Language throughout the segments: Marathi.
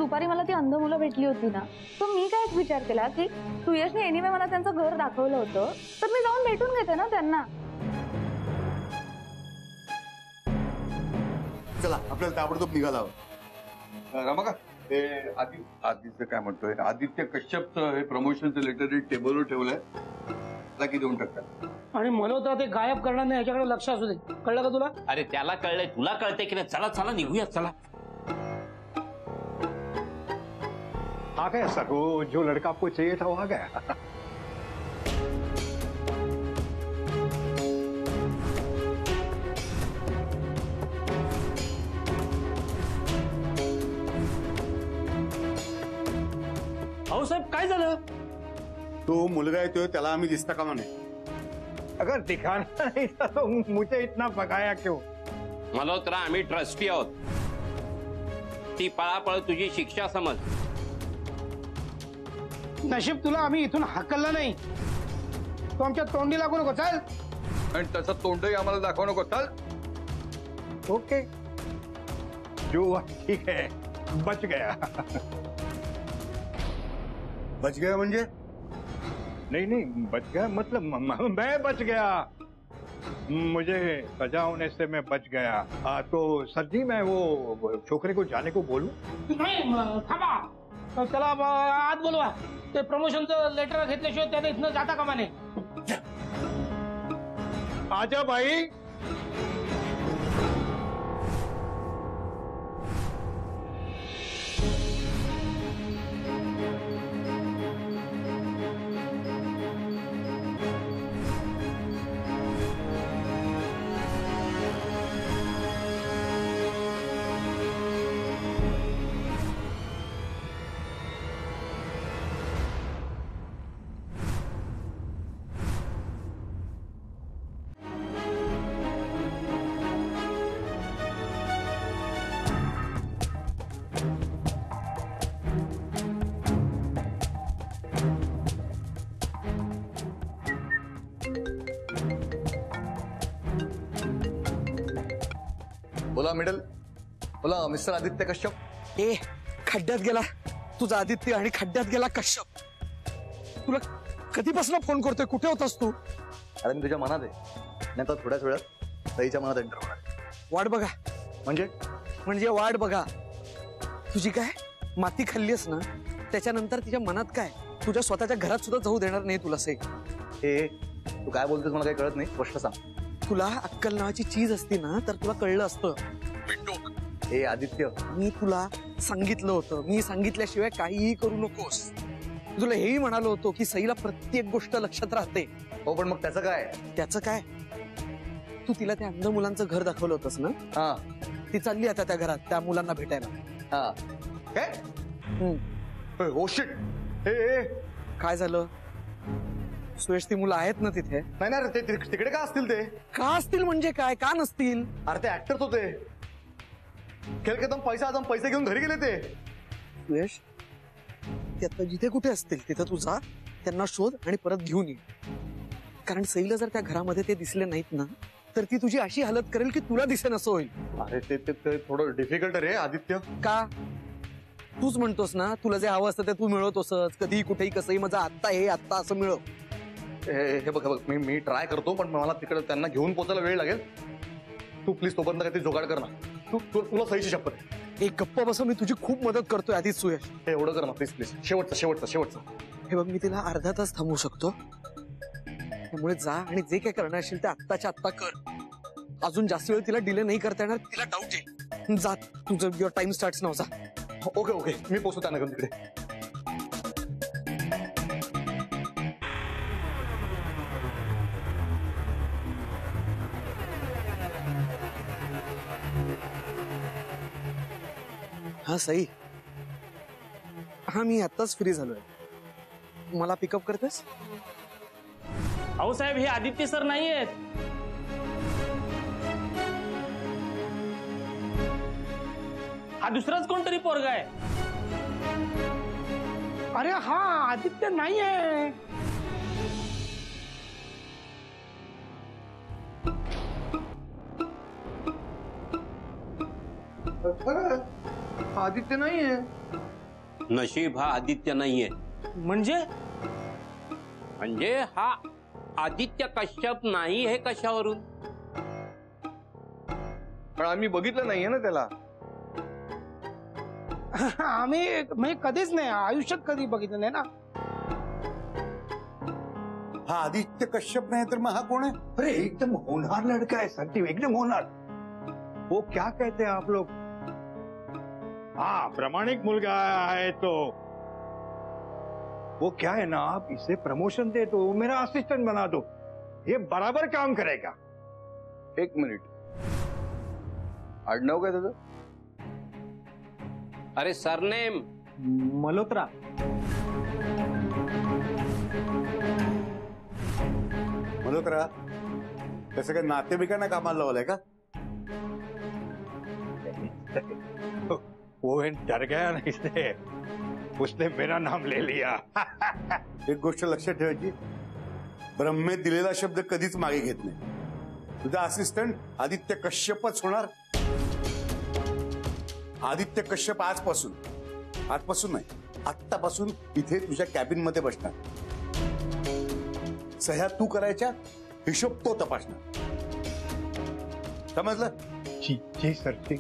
दुपारी मला ती अंध मुलं भेटली होती ना, तर मी काय विचार केला की सुयशने एनिवे मला त्यांचं घर दाखवलं होतं, तर मी जाऊन भेटून घेते ना त्यांना. चला आपल्याला ताबडतोब निघाला हवं. रमाका हे आदित्य काय म्हणतोय, आदित्य कश्यपचं हे प्रमोशनचं लेटर टेबलवर ठेवलंय, त्याला की देऊन टाकतात. आणि मल्होत्रा ते गायब करणार नाही याच्याकडे लक्ष असू दे. कळलं का तुला? अरे त्याला कळलंय, तुला कळतंय की नाही? चला चला निघूया चला. आ गया सर, वो जो लड़का आपको चाहिए था वो आ गया. अहो साहेब काय झालं? तो मुलगा येतोय त्याला आम्ही दिसता कामा नये. अगर दिखाना नहीं था तो मुझे इतना भगाया क्यों? मल्होत्रा आम्ही ट्रस्टी आहोत, ती पळापळ तुझी शिक्षा समज. नशीब तुला आम्ही इथून हाकलला नाही. तो आमच्या तोंडी लागू नको. चल. आणि त्याचं तोंडही आम्हाला दाखवू नको. चल. ओके, जो हुआ ठीक है, बच गया. बच गया म्हणजे? नहीं नहीं, बच गया मतलब मैं बच गया. मुझे सजा होने से मैं बच गया. तो सर जी मैं वो छोकरे को जाने को बोलूं? नाही थांबा, त्याला आत बोलवा. ते प्रमोशनचं लेटर घेतल्याशिवाय त्याने इथनं जाता कामा नये. आजा भाई. बोला मिडल, बोला मिस्टर आदित्य कश्यप. ए खड्ड्यात गेला तुझा आदित्य आणि खड्ड्यात गेला कश्यप. तुला कधीपासून फोन करतोय, कुठे होतास तू? अरे मी तुझ्या मनात आहे, नाही तर थोड्याच वेळात ताईच्या मनात एंटर होणार. वाट बघा. म्हणजे वाट बघा. तुझी काय माती खाल्लीस ना, त्याच्यानंतर तिच्या मनात काय तुझ्या स्वतःच्या घरात सुद्धा जाऊ देणार नाही तुला. से हे तू काय बोलतोस मला काही कळत नाही, स्पष्ट सांग. तुला अक्कल नावाची चीज असती ना तर तुला कळलं असतं. हे आदित्य, मी तुला सांगितलं होतं, मी सांगितल्याशिवाय काहीही करू नकोस. तुला हेही म्हणालो होतो की सईला प्रत्येक गोष्ट लक्षात राहते. हो पण मग त्याचं काय? त्याचं काय? तू तिला त्या अंध मुलांचं घर दाखवलं होतंस ना. हा, ती चालली आता त्या घरात त्या मुलांना भेटायला. हा काय? Oh shit. हे काय झालं? सुयश ती मुलं आहेत ना तिथे? नाही ना रे, ते तिकडे का असतील? ते का असतील म्हणजे काय? का नसतील? अरे ते ऍक्टर्स होते. खेळ खेळताना पैसे घेऊन घरी गेले ते. सुयश ते आता जिथे कुठे असतील तिथं तू जा, त्यांना शोध आणि परत घेऊन ये. कारण सईला जर त्या घरामध्ये ते दिसले नाहीत ना तर ती तुझी अशी हालत करेल की तुला दिसेन असं होईल. अरे ते थोडं डिफिकल्ट रे आदित्य. का? तूच म्हणतोस ना तुला जे हवं असतं ते तू मिळवतोसच, कधी कुठेही कसंही. माझं आत्ता हे आत्ता असं मिळव. हे बघ मी ट्राय करतो, पण मला तिकडे त्यांना घेऊन पोचायला वेळ लागेल. तू प्लीज तोपर्यंत काहीतरी जोगाड कर ना. तुला सहीची शपथ आहे. एक गप्पा बस, मी तुझी खूप मदत करतोय आधीच सुयश. हे एवढं कर ना प्लीज प्लीज. शेवटचं. हे बघ मी तिला अर्धा तास थांबवू शकतो, त्यामुळे जा आणि जे काय करणार असेल ते आत्ताच्या आत्ता कर. अजून जास्त वेळ तिला डिले नाही करता येणार, तिला डाऊट येईल. जा तुझं युअर टाइम स्टार्ट्स नाव. जा. ओके मी पोचतो त्यांना घेऊन तिकडे. हा सई, हा मी आत्ताच फ्री झालोय. मला पिकअप करतेस? अहो साहेब हे आदित्य सर नाही आहेत. हा दुसराच कोणतरी पोरगा आहे. अरे हा आदित्य नाही आहे. आदित्य नाहीये. नशीब हा आदित्य नाहीये. म्हणजे म्हणजे हा आदित्य कश्यप नाही हे कशावरून? पण आम्ही बघितलं नाहीये ना त्याला. आम्ही म्हणजे कधीच नाही, आयुष्यात कधी बघितलं नाही ना. हा आदित्य कश्यप नहीं तर मग हा कौन है? अरे एकदम होनहार लड़का है सर जी, एकदम होनहार. वो क्या कहते हैं आप लोग? हाँ, प्रामाणिक मुलगा है तो वो क्या है ना, आप इसे प्रमोशन दे दो, मेरा असिस्टेंट बना दो, ये बराबर काम करेगा. एक मिनिट, आडनाव काय त्याचं? अरे सरनेम मल्होत्रा. मल्होत्रा कसं काय नातेवाईकांना कामाला लावलंय का? वो डर गया ना, इसलिए उसने मेरा नाम ले लिया. एक गोष्ट लक्षात ठेवायची, ब्रह्मेत दिलेला शब्द कधीच मागे घेत नाही. तुझा असिस्टंट आदित्य कश्यपच होणार. आदित्य कश्यप आजपासून नाही, आत्तापासून इथे तुझ्या कॅबिन मध्ये बसणार. सह्या तू करायच्या, हिशोब तो तपासणार. समजलं? जी सर जी.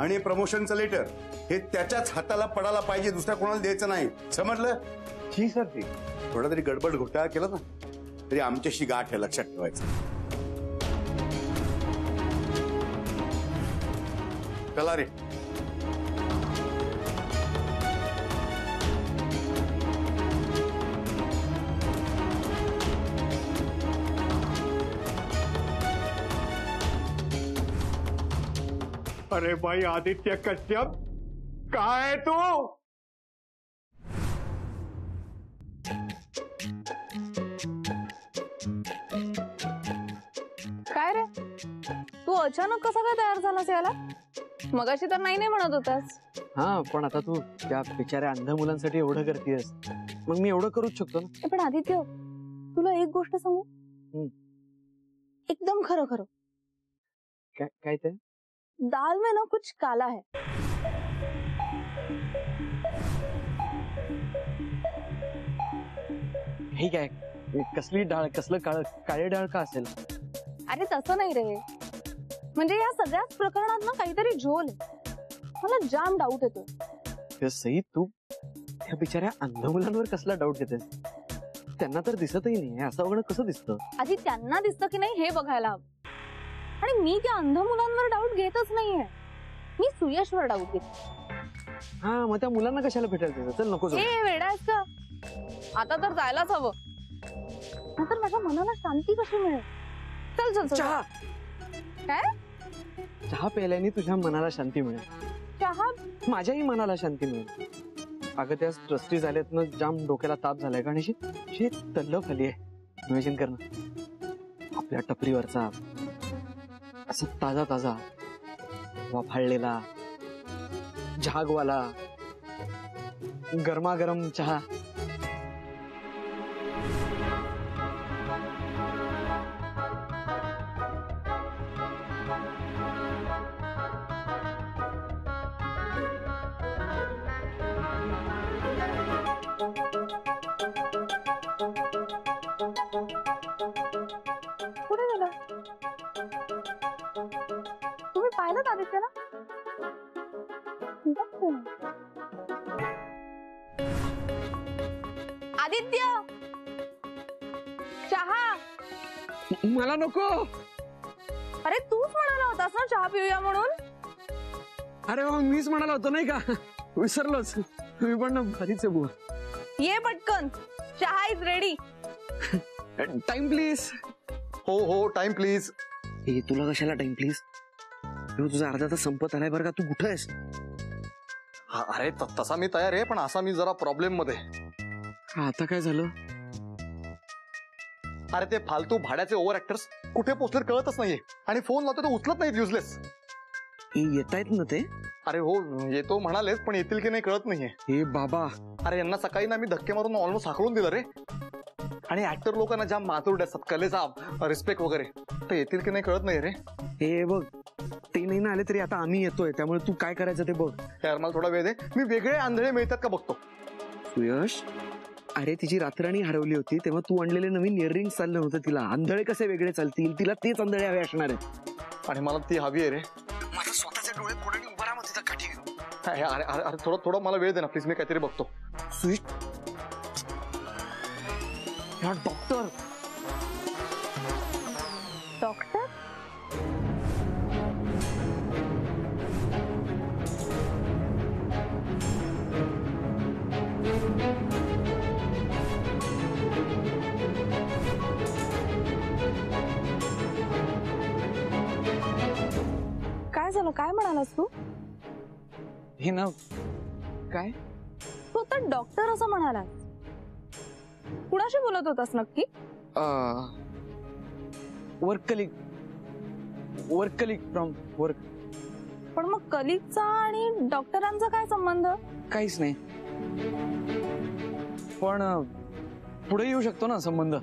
आणि प्रमोशनचं लेटर हे त्याच्याच हाताला पडायला पाहिजे, दुसऱ्या कोणाला द्यायचं नाही. समजलं? जी सर जी. थोडा तरी गडबड घोटाळा केला ना तरी आमच्याशी गाठ आहे, लक्षात ठेवायचं. चला रे. अरे भाई आदित्य कश्यप, कहाँ है तू? काय रे, तू अचानक कसा काय तयार झालास याला? मगाशी तर नाही म्हणत होतास. हा, पण आता तू त्या बिचाऱ्या अंध मुलांसाठी एवढं करतेस, मग मी एवढं करूच शकतो ना. पण आदित्य, तुला एक गोष्ट सांगू? एकदम खरं खरं. काय ते? दाल में ना कुछ काला है. हे काय, कसली डाळ, कसलं काळे डाळ का असेल? अरे तसं नाही रे, म्हणजे या सगळ्याच प्रकरणात ना काहीतरी झोल आहे. मला जाम डाऊट येतो. सई, तू त्या बिचाऱ्या अंध मुलांवर कसला डाऊट देतेस? त्यांना तर दिसतही नाही, असं वगैरे कसं दिसतं? आधी त्यांना दिसतं की नाही हे बघायला हवं. आणि मी त्या अंध मुलांवर डाऊट घेतच नाहीये, मी सुयशवर डाऊट घेते. हा, मग त्या मुलांना कशाला भेटायला? चल नको जाऊ. ए वेडायस का? आता तर जायलाच हवं, नाहीतर माझ्या मनाला शांती कशी मिळेल? चल चल चल. चहा. काय? चहा प्यायल्याने तुझ्या मनाला शांती मिळेल. चहा? माझ्याही मनाला शांती मिळेल. अगं त्या ट्रस्टी झाल्यात ना, जाम डोक्याला ताप झालाय का, आणि तल्लफ आली आहे. इमॅजिन कर ना, आपल्या टपरीवरचा असं ताजा ताजा वाफाळलेला झागवाला गरमागरम चहा. कुठे गेला? तुम्ही पाहिलं आदित्यला? आदित्य, चहा. मला नको. अरे तूच म्हणाला होतास ना चहा पिऊया म्हणून. अरे हो, मीच म्हणाला होतो नाही का, विसरलोच. तुम्ही पण ना भारीच आहे बुवा. ये पटकन, चहा इज रेडी. Time please. हो टाइम प्लीज. हे तुला कशाला टाइम प्लीज? तुझा अर्धा तास संपत आलाय बरं का. तू कुठं आहेस? अरे तसा मी तयार आहे, पण असा मी जरा प्रॉब्लेम मध्ये. आता काय झालं? अरे ते फालतू भाड्याचे ओव्हर ऍक्टर्स कुठे पोचले कळतच नाहीये, आणि फोन लावतो तो उचलत नाहीत. युजलेस. येत आहेत ना ते? अरे हो येतो म्हणालेच, पण येतील की नाही कळत नाहीये. हे बाबा, अरे यांना सकाळी ना मी धक्के मारून ऑलमोस्ट हाकलून दिलं रे. आणि ऍक्टर लोकांना ज्या मातुरड असतात, कलेचा रिस्पेक्ट वगैरे, तर येतील की नाही कळत नाही रे. हे बघ, ते नाही ना आले तरी आता आम्ही येतोय, त्यामुळे तू काय करायचं ते बघ. यार मला थोडा वेळ दे, मी वेगळे आंधळे मिळतात का बघतो. सुयश, अरे तिची रातराणी हरवली होती तेव्हा तू आणलेले नवीन इयरिंग चाललं होतं तिला. आंधळे कसे वेगळे चालतील? तिला तेच आंधळे हवे असणार आहेत. आणि मला ती हवी आहे रे. माझ्या स्वतःचे डोळे कोणाने उभा राहा तिथं काठी घेऊन. अरे अरे अरे थोडं मला वेळ दे ना प्लीज, मी काहीतरी बघतो. सुयश, हा डॉक्टर डॉक्टर काय झालं? काय म्हणालास तू? हे ना काय तू आता डॉक्टर असं म्हणालास, कुणाशी बोलत होतास नक्की? Work colleague from work. पण मग कलिगचा आणि डॉक्टरांचा काय संबंध? काहीच नाही, पण पुढे येऊ शकतो ना संबंध.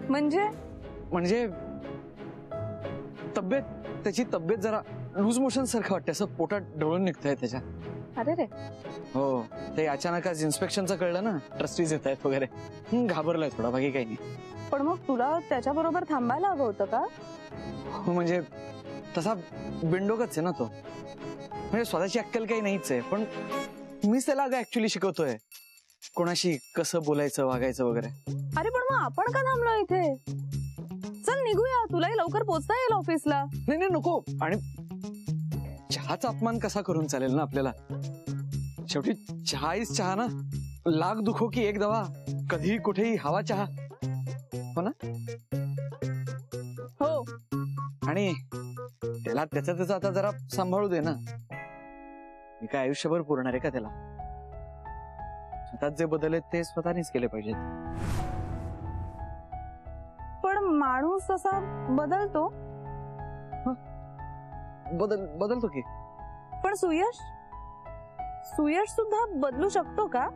म्हणजे त्याची तब्येत जरा लूज मोशन सारखं वाटतं, असं पोटात ढवळून निघतंय त्याच्या. अरे रे. हो, ते अचानक आज इन्स्पेक्शनचं कळलं ना, ट्रस्टीज येत आहेत वगैरे, घाबरलाय थोडा, बाकी काही नाही. पण मग तुला त्याच्याबरोबर थांबायला हवं होतं का? म्हणजे तसा बिंडोकच आहे ना तो, म्हणजे स्वतःची अक्कल काही नाहीच आहे, पण मीच त्याला अगं ऍक्च्युली शिकवतोय कोणाशी कसं बोलायचं वागायचं वगैरे. अरे पण मग आपण का थांबलो इथे? चल निघूया, तुलाही लवकर पोहोचता येईल ऑफिसला. नाही नको. आणि चहाचा अपमान कसा करून चालेल ना आपल्याला? शेवटी चहा इज चहा ना, लाख दुखो की एक दवा, कधीही कुठेही हवा चहा, हो ना? हो. आणि त्याला त्याचं आता जरा सांभाळू दे ना. मी काय आयुष्यभर पुरणार आहे का त्याला? स्वतःत जे बदल आहेत ते स्वतःनेच केले पाहिजेत. पण माणूस असा बदलतो. बदलतो की. पण सुयश सुद्धा बदलू शकतो का?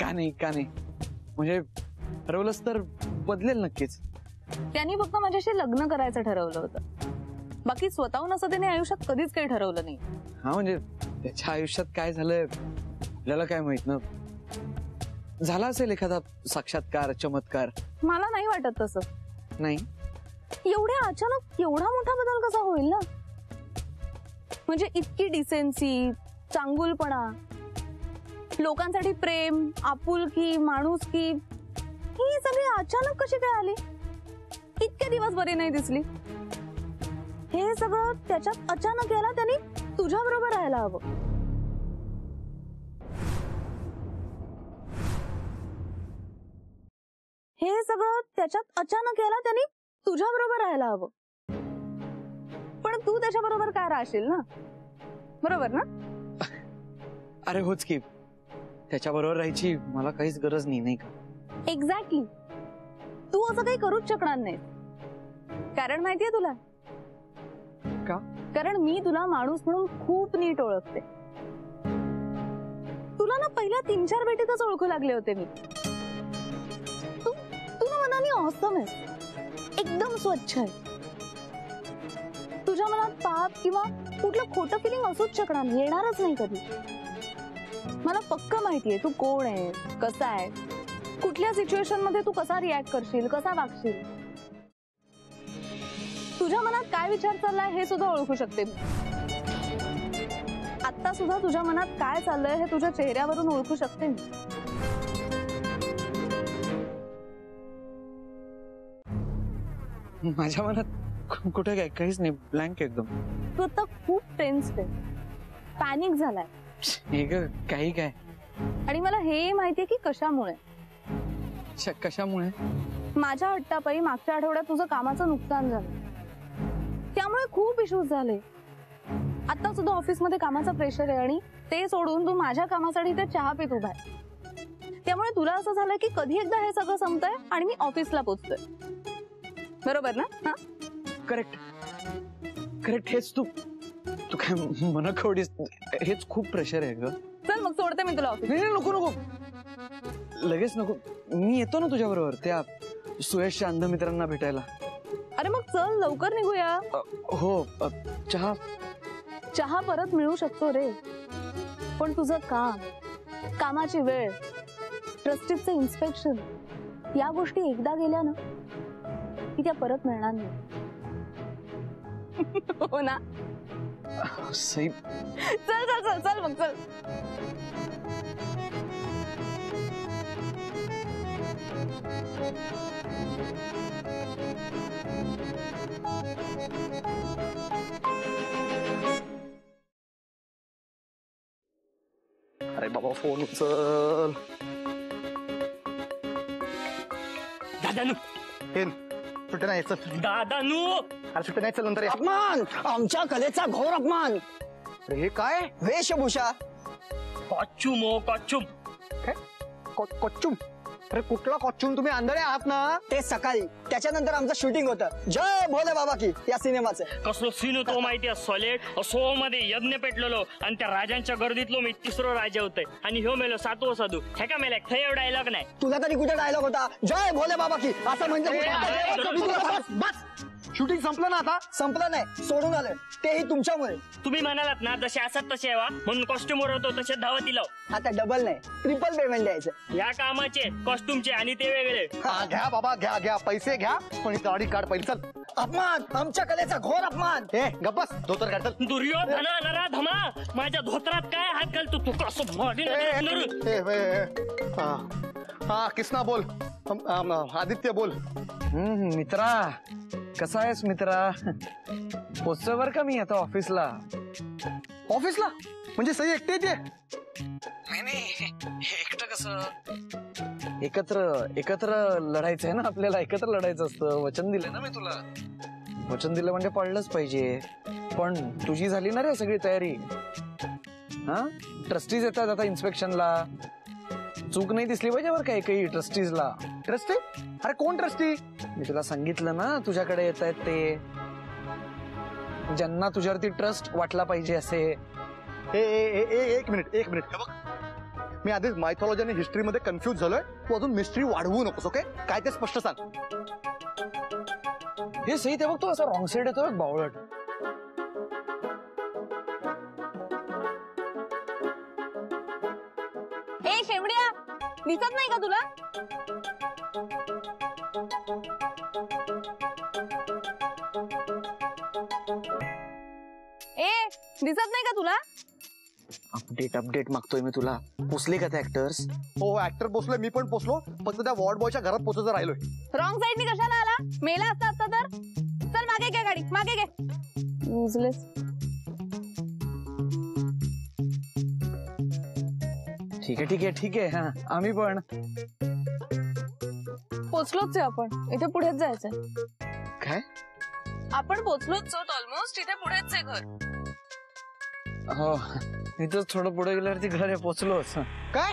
का नाही म्हणजे ठरवलंच तर बदलेल नक्कीच. त्यांनी फक्त माझ्याशी लग्न करायचं ठरवलं होतं, बाकी स्वतःहून असं त्याने आयुष्यात कधीच काही ठरवलं नाही. हा म्हणजे त्याच्या आयुष्यात काय झालंय आपल्याला काय माहित ना. झाला असेल एखादा साक्षात्कार, चमत्कार. मला नाही वाटत तसं. नाही, एवढ्या अचानक एवढा मोठा बदल कसा होईल ना? म्हणजे इतकी डिसेन्सी, चांगुलपणा, लोकांसाठी प्रेम, आपुलकी, माणुसकी, ही सगळी अचानक कशी काय आली? इतके दिवस बरी नाही दिसली. हे सगळं त्याच्यात अचानक यायला त्यांनी तुझ्या बरोबर राहायला हवं. हे सगळं त्याच्यात अचानक यायला त्यांनी तुझ्या बरोबर राहायला हवं. पण तू त्याच्या बरोबर काय राहशील ना, बरोबर ना? अरे होच की, त्याच्या बरोबर राहायची मला काहीच गरज नाही का? एक्झॅक्टली. तू असं काही करूच शकणार नाही. कारण माहितीये तुला का? कारण मी तुला माणूस म्हणून खूप नीट ओळखते. तुला ना पहिल्या 3-4 भेटीतच ओळखू लागले होते मी. तू ना मनाने ऑसम आहे, एकदम स्वच्छ आहे. तुझ्या मनात पाप किंवा कुठलं खोटं फिलिंग असूच शकणार नाही, येणारच नाही कधी. मला पक्क माहितीये तू कोण आहे, कसा आहे, कुठल्या सिच्युएशन मध्ये तू कसा रिॲक्ट करशील, कसा वागशील. तुझ्या मनात काय विचार चाललाय हे सुद्धा ओळखू शकते मी. आता सुद्धा तुझ्या मनात काय चाललंय हे तुझ्या चेहऱ्यावरून ओळखू शकते मी. माझ्या मनात कुठे काय काहीच नाही, ब्लँक एकदम. तू आता खूप टेन्स्ड आहे, पॅनिक झालाय. हे ग काही काय. आणि मला हे माहितीये की कशामुळे. कशामुळे? माझ्या हट्टापायी मागच्या आठवड्यात तुझं कामाचं नुकसान झालं, त्यामुळे खूप इश्यूज झाले. आता सुद्धा ऑफिसमध्ये कामाचा प्रेशर आहे आणि ते सोडून तू माझ्या कामासाठी ते चहा पित उभा आहे. त्यामुळे तुला असं झालं की कधी एकदा हे सगळं संपतंय आणि मी ऑफिसला पोहोचतोय, बरोबर ना? हा, करेक्ट. हेच तू काय मनखवडीस, हेच खूप प्रेशर आहे ग. चल मग सोडते मी तुला ऑफिस. नाही नको लगेच नको. मी येतो ना तुझ्या बरोबर. त्या सुयशच्या अंध मित्रांना भेटायला. अरे मग चल लवकर निघूया. हो. चहा चहा परत मिळू शकतो रे, पण तुझं काम, कामाची वेळ, ट्रस्टीचं इन्स्पेक्शन, या गोष्टी एकदा गेल्या ना की त्या परत मिळणार नाही. हो ना. सई, चल चल चल चल मग चल. अरे बाबा फोन उचल. दादानू सुट्टे नाही चल. दादानू अरे सुट्टे नाही चल नंतर. अपमान, आमच्या कलेचा घोर अपमान. अरे हे काय वेशभूषा. कॉच्युम हो कॉच्युम. कॉच्युम. अरे कुठला कॉच्युम? तुम्ही आंधळे आहात ना? ते सकाळी, त्याच्यानंतर आमचं शूटिंग होतं जय भोले बाबा की या सिनेमाचं. कसलो सीन होतो माहितीये? सॉलिड सो मध्ये यज्ञ पेटलेलो आणि त्या राजांच्या गर्दीतलो मी तिसरो राजा होतोय आणि ह्यो मेलो सातवो साधू. हे का मेला थंय डायलॉग नाही. तुला तरी कुठे डायलॉग होता जय भोले बाबा की असं म्हणजे? बस शूटिंग संपलं ना आता? संपलं नाही, सोडून आलं. तेही तुमच्यामुळे. तुम्ही म्हणालात ना जसे असतात तसे वा म्हणून कॉस्ट्युमवर होतो तसे धावती लाव. आता डबल नाही, ट्रिपल पेमेंट द्यायचं. या कामाचे कॉस्ट्युमचे आणि ते वेगळे. घ्या बाबा घ्या घ्या पैसे घ्या, पण गाडी काढ पहिली. चल. अपमान, आमच्या कलेचा घोर अपमान. ए गप्पस धोतर काढ. चल. दुर्योधना नरा धमा, माझ्या धोत्रात काय हात घालतो तू? कसं हा किसना बोल. आदित्य बोल. मित्रा, कसा आहेस मित्रा? पोचतोय बर का मी आता ऑफिसला. ऑफिसला म्हणजे सई एकटे येते? नाही एकटं कसं, एकत्र लढायचं आहे ना आपल्याला. एकत्र लढायचं असतं. वचन दिलं ना मी तुला. वचन दिलं म्हणजे पडलंच पाहिजे. पण तुझी झाली ना रे सगळी तयारी? हा, ट्रस्टीज येतात आता इन्स्पेक्शनला. चूक नाही दिसली पाहिजे बरं का एकही ट्रस्टीजला. ट्रस्टी? अरे कोण ट्रस्टी? मी तुला सांगितलं ना तुझ्याकडे येत आहेत ते, ज्यांना तुझ्यावरती ट्रस्ट वाटला पाहिजे असे. एक मिनिट हे बघ, मी आधीच मायथॉलॉजी आणि हिस्ट्रीमध्ये कन्फ्युज झालोय. तू अजून मिस्ट्री वाढवू नकोस. ओके, काय ते स्पष्ट सांग. हे सही ते बघ, तो असा रॉंग साइड येतो बावळट. ए शेवड्या, दिसत नाही का तुला? ए दिसत नाही का तुला? अपडेट मागतोय मी तुला. पोचले का ते ऍक्टर्स? हो ऍक्टर पोचलोय, मी पण पोचलो. फक्त त्या वॉर्ड बॉयच्या घरात पोचायचं राहिलोय. रॉंग साईडनी कशाला आला? मेला असता आता तर. चल मागे घे गाडी, मागे घे. युजलेस. ठीक आहे. हा, आम्ही पण पोचलोच आहे आपण. इथे पुढेच जायचंय. काय? आपण पोचलोच आहोत ऑलमोस्ट. इथे पुढेच आहे घर. हो, इथंच थोडं पुढे गेल्यावरती घर आहे. पोचलोच. काय